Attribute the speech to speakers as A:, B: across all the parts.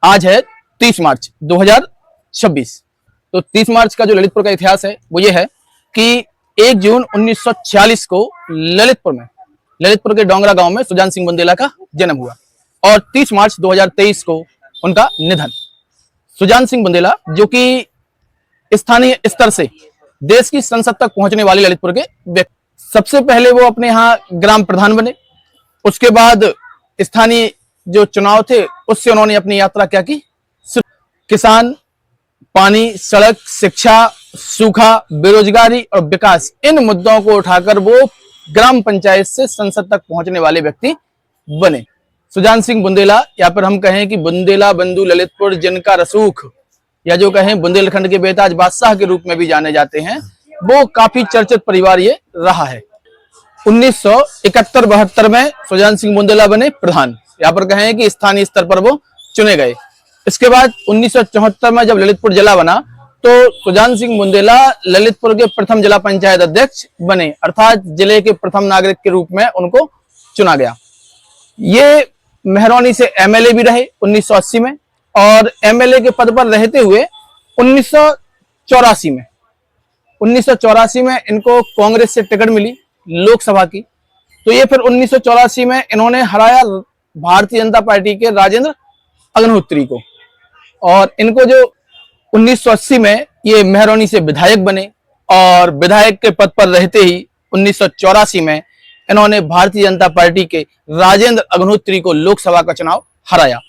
A: आज है 30 मार्च 2026। तो 30 मार्च का जो ललितपुर का इतिहास है वो ये है कि 1 जून 1946 को ललितपुर के डोंगरा गांव में सुजान सिंह बुंदेला का जन्म हुआ और 30 मार्च 2023 को उनका निधन। सुजान सिंह बुंदेला जो कि स्थानीय स्तर से देश की संसद तक पहुंचने वाले ललितपुर के व्यक्ति, सबसे पहले वो अपने यहाँ ग्राम प्रधान बने। उसके बाद स्थानीय जो चुनाव थे उससे उन्होंने अपनी यात्रा क्या की, किसान, पानी, सड़क, शिक्षा, सूखा, बेरोजगारी और विकास, इन मुद्दों को उठाकर वो ग्राम पंचायत से संसद तक पहुंचने वाले व्यक्ति बने। सुजान सिंह बुंदेला, या फिर हम कहें कि बुंदेला बंधु ललितपुर जिनका रसूख, या जो कहें बुंदेलखंड के बेताज बादशाह के रूप में भी जाने जाते हैं, वो काफी चर्चित परिवार ये रहा है। 1971-72 में सुजान सिंह बुंदेला बने प्रधान, या पर कहें कि स्थानीय स्तर पर वो चुने गए। इसके बाद 1974 में जब ललितपुर जिला बना तो सुजान सिंह बुंदेला ललितपुर के प्रथम जिला पंचायत अध्यक्ष बने, अर्थात जिले के प्रथम नागरिक के रूप में उनको चुना गया। ये मेहरौनी से एमएलए भी रहे 1980 में, और एमएलए के पद पर रहते हुए 1984 में इनको कांग्रेस से टिकट मिली लोकसभा की। तो ये फिर 1984 में इन्होंने हराया भारतीय जनता पार्टी के राजेंद्र अग्निहोत्री को, और इनको जो 1980 में ये मेहरौनी से विधायक बने, और विधायक के पद पर रहते ही 1984 में इन्होंने भारतीय जनता पार्टी के राजेंद्र अग्निहोत्री को लोकसभा का चुनाव हराया।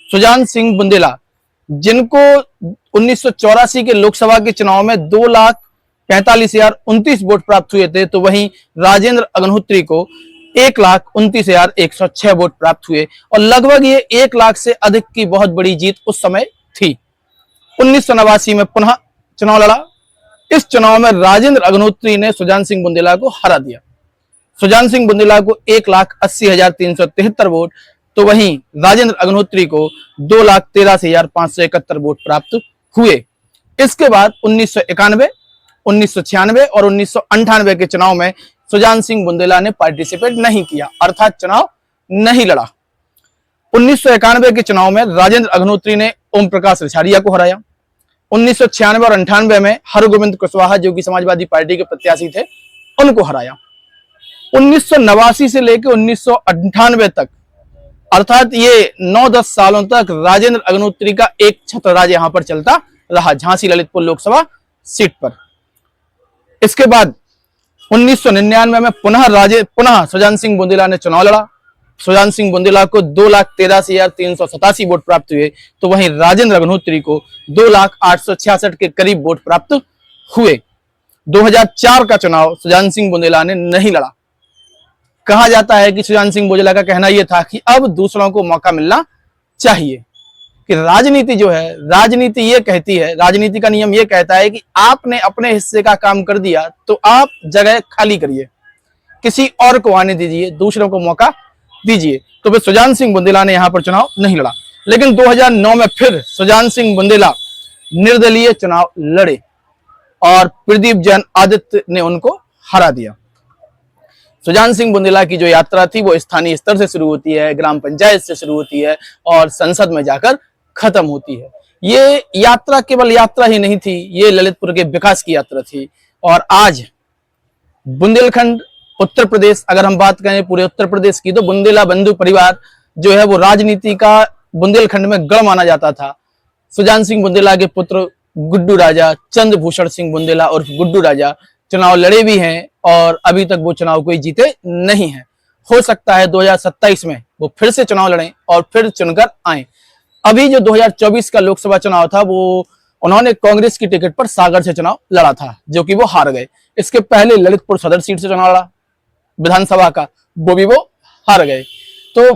A: सुजान सिंह बुंदेला जिनको 1984 के लोकसभा के चुनाव में 2,45,029 वोट प्राप्त हुए थे, तो वहीं राजेंद्र अग्निहोत्री को 1,29,106 वोट प्राप्त हुए, और लगभग ये 1 लाख से अधिक की बहुत बड़ी जीत उस समय थी। 1989 में पुनः चुनाव लड़ा। इस चुनाव में राजेंद्र अग्निहोत्री ने सुजान सिंह बुंदेला को हरा दिया। सुजान सिंह बुंदेला को 1,80,373 वोट, तो वहीं राजेंद्र अग्निहोत्री को 2,13,571 वोट प्राप्त हुए। इसके बाद 1991, 1996 और 1998 के चुनाव में सुजान सिंह बुंदेला ने पार्टिसिपेट नहीं किया, अर्थात चुनाव नहीं लड़ा। 1991 के चुनाव में राजेंद्र अग्निहोत्री ने ओम प्रकाश रिछाड़िया को हराया। 1996 और 98 में हरगोविंद कुशवाहा जो कि समाजवादी पार्टी के प्रत्याशी थे, उनको हराया। 1989 से लेकर 1998 तक, अर्थात ये 9-10 सालों तक राजेंद्र अग्निहोत्री का एक छत्र राज यहां पर चलता रहा, झांसी ललितपुर लोकसभा सीट पर। इसके बाद 1999 में पुनः सुजान सिंह बुंदेला ने चुनाव लड़ा। सुजान सिंह बुंदेला को 2,83,387 वोट प्राप्त हुए, तो वहीं राजेंद्र अग्निहोत्री को 2,08,66 के करीब वोट प्राप्त हुए। 2004 का चुनाव सुजान सिंह बुंदेला ने नहीं लड़ा। कहा जाता है कि सुजान सिंह बुंदेला का कहना यह था कि अब दूसरों को मौका मिलना चाहिए, कि राजनीति जो है, राजनीति ये कहती है, राजनीति का नियम ये कहता है कि आपने अपने हिस्से का काम कर दिया तो आप जगह खाली करिए, किसी और को आने दीजिए, दूसरों को मौका दीजिए। तो फिर सुजान सिंह बुंदेला ने यहां पर चुनाव नहीं लड़ा, लेकिन 2009 में फिर सुजान सिंह बुंदेला निर्दलीय चुनाव लड़े और प्रदीप जैन आदित्य ने उनको हरा दिया। सुजान सिंह बुंदेला की जो यात्रा थी वो स्थानीय स्तर से शुरू होती है, ग्राम पंचायत से शुरू होती है और संसद में जाकर खत्म होती है। ये यात्रा केवल यात्रा ही नहीं थी, ये ललितपुर के विकास की यात्रा थी। और आज बुंदेलखंड, उत्तर प्रदेश, अगर हम बात करें पूरे उत्तर प्रदेश की, तो बुंदेला बंधु परिवार जो है वो राजनीति का बुंदेलखंड में गढ़ माना जाता था। सुजान सिंह बुंदेला के पुत्र गुड्डू राजा, चंद्रभूषण सिंह बुंदेला और गुड्डू राजा चुनाव लड़े भी हैं, और अभी तक वो चुनाव कोई जीते नहीं है। हो सकता है 2027 में वो फिर से चुनाव लड़ें और फिर चुनकर आए। अभी जो 2024 का लोकसभा चुनाव था वो उन्होंने कांग्रेस की टिकट पर सागर से चुनाव लड़ा था, जो कि वो हार गए। इसके पहले ललितपुर सदर सीट से चुनाव लड़ा विधानसभा का, वो भी वो हार गए। तो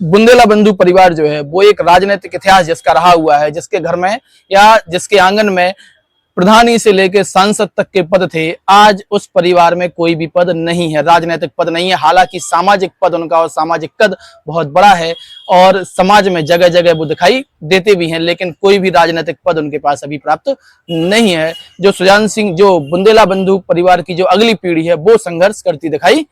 A: बुंदेला बंधु परिवार जो है वो एक राजनीतिक इतिहास जिसका रहा हुआ है, जिसके घर में या जिसके आंगन में प्रधानी से लेकर सांसद तक के पद थे, आज उस परिवार में कोई भी पद नहीं है, राजनीतिक पद नहीं है। हालांकि सामाजिक पद उनका और सामाजिक कद बहुत बड़ा है और समाज में जगह जगह वो दिखाई देते भी हैं, लेकिन कोई भी राजनीतिक पद उनके पास अभी प्राप्त नहीं है। जो सुजान सिंह, जो बुंदेला बंधु परिवार की जो अगली पीढ़ी है वो संघर्ष करती दिखाई